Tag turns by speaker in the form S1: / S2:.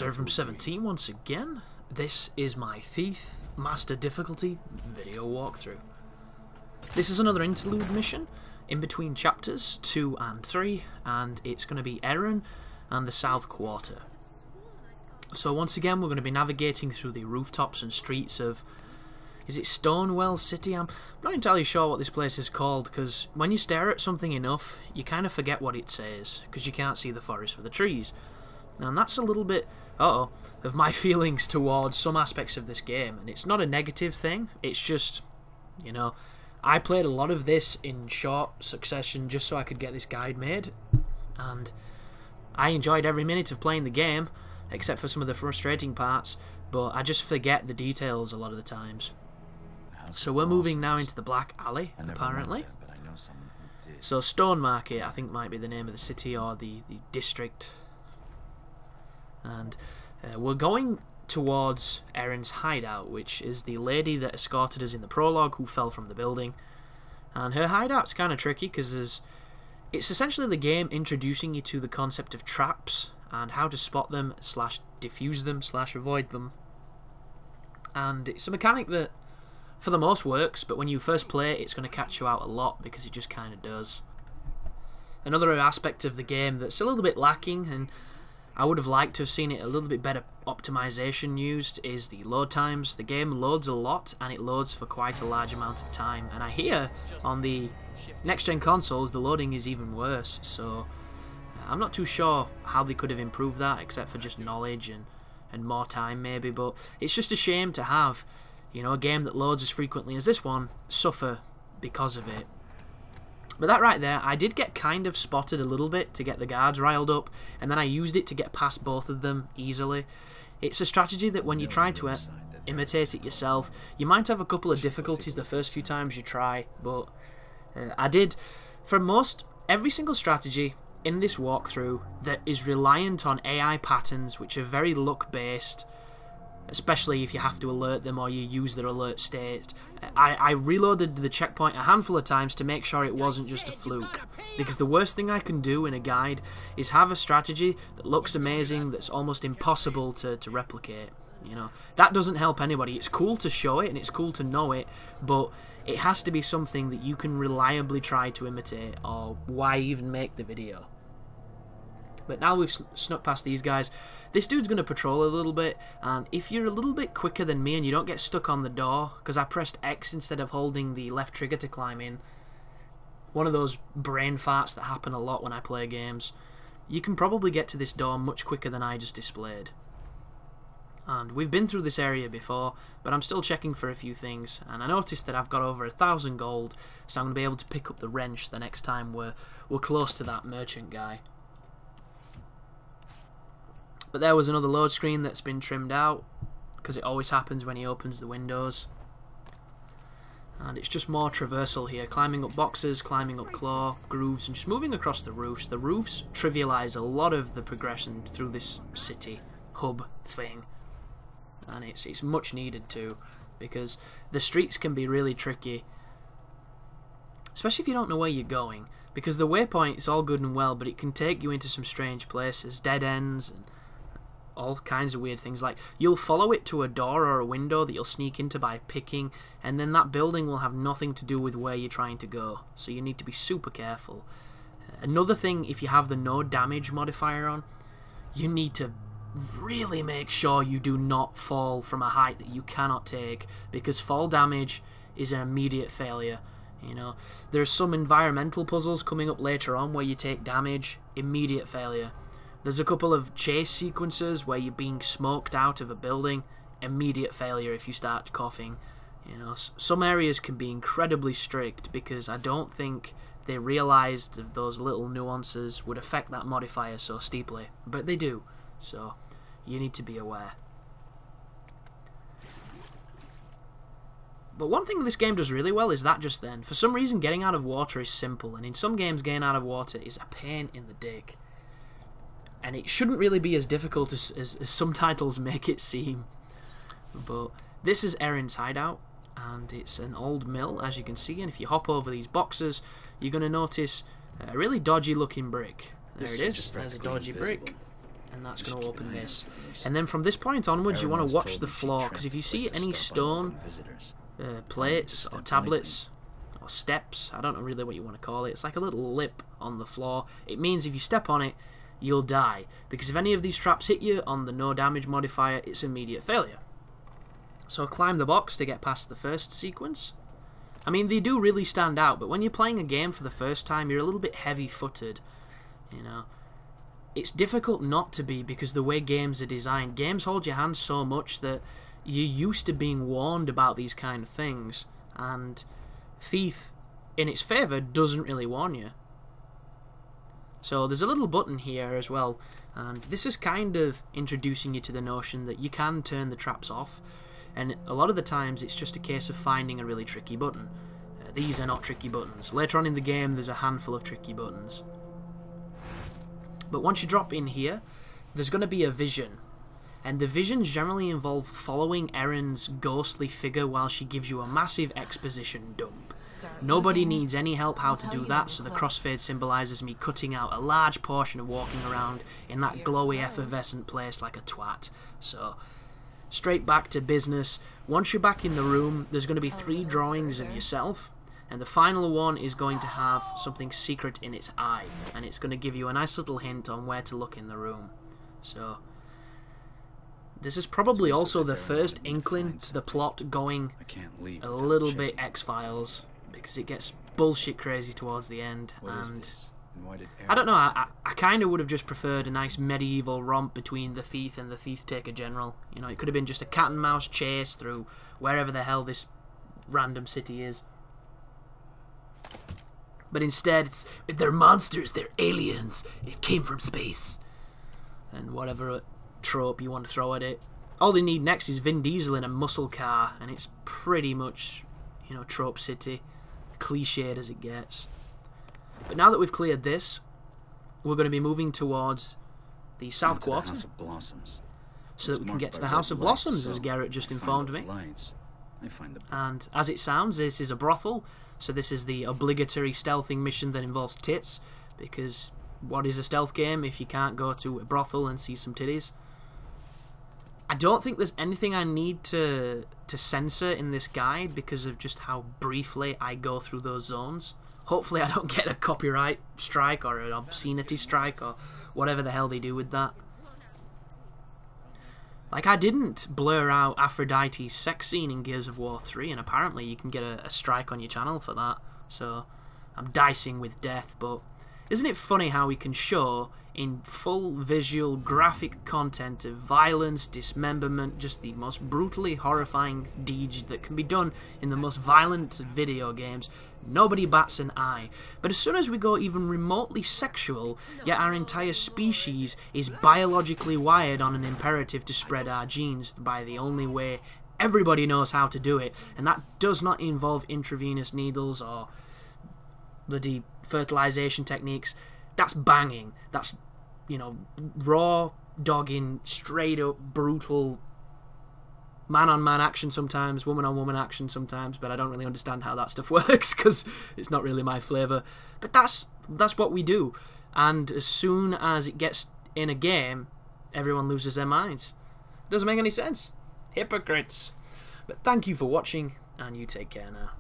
S1: Erin from 17 once again. This is my Thief Master Difficulty video walkthrough. This is another interlude mission in between chapters 2 and 3, and it's going to be Erin and the South Quarter. So once again we're going to be navigating through the rooftops and streets of, is it Stonewell City? I'm not entirely sure what this place is called, because when you stare at something enough you kind of forget what it says, because you can't see the forest for the trees. And that's a little bit of my feelings towards some aspects of this game, and it's not a negative thing, it's just, you know, I played a lot of this in short succession just so I could get this guide made, and I enjoyed every minute of playing the game except for some of the frustrating parts, but I just forget the details a lot of the times. So we're moving now into the Black Alley, apparently. So Stone Market, I think, might be the name of the city or the district. And we're going towards Erin's hideout, which is the lady that escorted us in the prologue who fell from the building. And her hideout's kind of tricky because it's essentially the game introducing you to the concept of traps and how to spot them slash defuse them slash avoid them. And it's a mechanic that for the most works, but when you first play it, it's going to catch you out a lot because it just kind of does. Another aspect of the game that's a little bit lacking, and I would have liked to have seen it a little bit better optimization used, is the load times. The game loads a lot, and it loads for quite a large amount of time, and I hear on the next-gen consoles the loading is even worse, so I'm not too sure how they could have improved that, except for just knowledge and more time maybe, but it's just a shame to have, you know, a game that loads as frequently as this one suffer because of it. But that right there, I did get kind of spotted a little bit to get the guards riled up, and then I used it to get past both of them easily. It's a strategy that when you try to imitate it yourself, you might have a couple of difficulties the first few times you try, but I did, for every single strategy in this walkthrough that is reliant on AI patterns which are very luck based, especially if you have to alert them or you use their alert state. I reloaded the checkpoint a handful of times to make sure it wasn't just a fluke, because the worst thing I can do in a guide is have a strategy that looks amazing that's almost impossible to replicate. You know, that doesn't help anybody. It's cool to show it and it's cool to know it, but it has to be something that you can reliably try to imitate, or why even make the video? But now we've snuck past these guys, this dude's going to patrol a little bit, and if you're a little bit quicker than me and you don't get stuck on the door, because I pressed X instead of holding the left trigger to climb in, one of those brain farts that happen a lot when I play games, you can probably get to this door much quicker than I just displayed. And we've been through this area before, but I'm still checking for a few things, and I noticed that I've got over 1,000 gold, so I'm going to be able to pick up the wrench the next time we're close to that merchant guy. But there was another load screen that's been trimmed out, because it always happens when he opens the windows. And it's just more traversal here, climbing up boxes, climbing up claw, grooves, and just moving across the roofs. The roofs trivialise a lot of the progression through this city hub thing. And it's much needed too, because the streets can be really tricky, especially if you don't know where you're going, because the waypoint is all good and well, but it can take you into some strange places, dead ends, and all kinds of weird things. Like, you'll follow it to a door or a window that you'll sneak into by picking, and then that building will have nothing to do with where you're trying to go, so you need to be super careful. Another thing, if you have the no damage modifier on, you need to really make sure you do not fall from a height that you cannot take, because fall damage is an immediate failure. You know, there's some environmental puzzles coming up later on where you take damage, immediate failure. There's a couple of chase sequences where you're being smoked out of a building, immediate failure if you start coughing. You know, some areas can be incredibly strict because I don't think they realised that those little nuances would affect that modifier so steeply, but they do, so you need to be aware. But one thing this game does really well is that just then. For some reason getting out of water is simple, and in some games getting out of water is a pain in the dick. And it shouldn't really be as difficult as some titles make it seem. But this is Erin's hideout, and it's an old mill, as you can see, and if you hop over these boxes, you're going to notice a really dodgy looking brick. There it is, there's a dodgy brick. and that's going to open this. And then from this point onwards, you want to watch the floor, because if you see any stone plates or tablets or steps, I don't know really what you want to call it, it's like a little lip on the floor. It means if you step on it, you'll die, because if any of these traps hit you on the no damage modifier, it's immediate failure. So climb the box to get past the first sequence. I mean, they do really stand out, but when you're playing a game for the first time, you're a little bit heavy-footed, you know. It's difficult not to be, because the way games are designed, games hold your hand so much that you're used to being warned about these kind of things, and Thief, in its favour, doesn't really warn you. So there's a little button here as well, and this is kind of introducing you to the notion that you can turn the traps off, and a lot of the times it's just a case of finding a really tricky button. These are not tricky buttons. Later on in the game there's a handful of tricky buttons. But once you drop in here, there's going to be a vision, and the visions generally involve following Erin's ghostly figure while she gives you a massive exposition dump. Nobody needs any help how to do that, so the crossfade symbolises me cutting out a large portion of walking around in that glowy effervescent place like a twat. So straight back to business. Once you're back in the room, there's going to be 3 drawings of yourself, and the final one is going to have something secret in its eye, and it's going to give you a nice little hint on where to look in the room. So this is probably also the first inkling to the plot going a little bit X-Files, because it gets bullshit crazy towards the end, and I don't know, I kind of would have just preferred a nice medieval romp between the Thief and the Thief-Taker General. You know, it could have been just a cat and mouse chase through wherever the hell this random city is. But instead, they're monsters, they're aliens, it came from space. And whatever trope you want to throw at it. All they need next is Vin Diesel in a muscle car, and it's pretty much, you know, trope city, cliched as it gets. But now that we've cleared this, we're going to be moving towards the South Quarter, so that we can get to the House of Blossoms, as Garrett just informed me. And as it sounds, this is a brothel, so this is the obligatory stealthing mission that involves tits, because what is a stealth game if you can't go to a brothel and see some titties? I don't think there's anything I need to censor in this guide because of just how briefly I go through those zones. Hopefully I don't get a copyright strike or an obscenity strike or whatever the hell they do with that. Like, I didn't blur out Aphrodite's sex scene in Gears of War 3, and apparently you can get a strike on your channel for that. So I'm dicing with death, but isn't it funny how we can show in full visual graphic content of violence, dismemberment, just the most brutally horrifying deeds that can be done in the most violent video games? Nobody bats an eye. But as soon as we go even remotely sexual, yet our entire species is biologically wired on an imperative to spread our genes by the only way everybody knows how to do it, and that does not involve intravenous needles or bloody fertilization techniques. That's banging. That's, you know, raw dogging, straight up brutal man-on-man action sometimes, woman-on-woman action sometimes, but I don't really understand how that stuff works because it's not really my flavour. But that's what we do, and as soon as it gets in a game, everyone loses their minds. Doesn't make any sense. Hypocrites. But thank you for watching, and you take care now.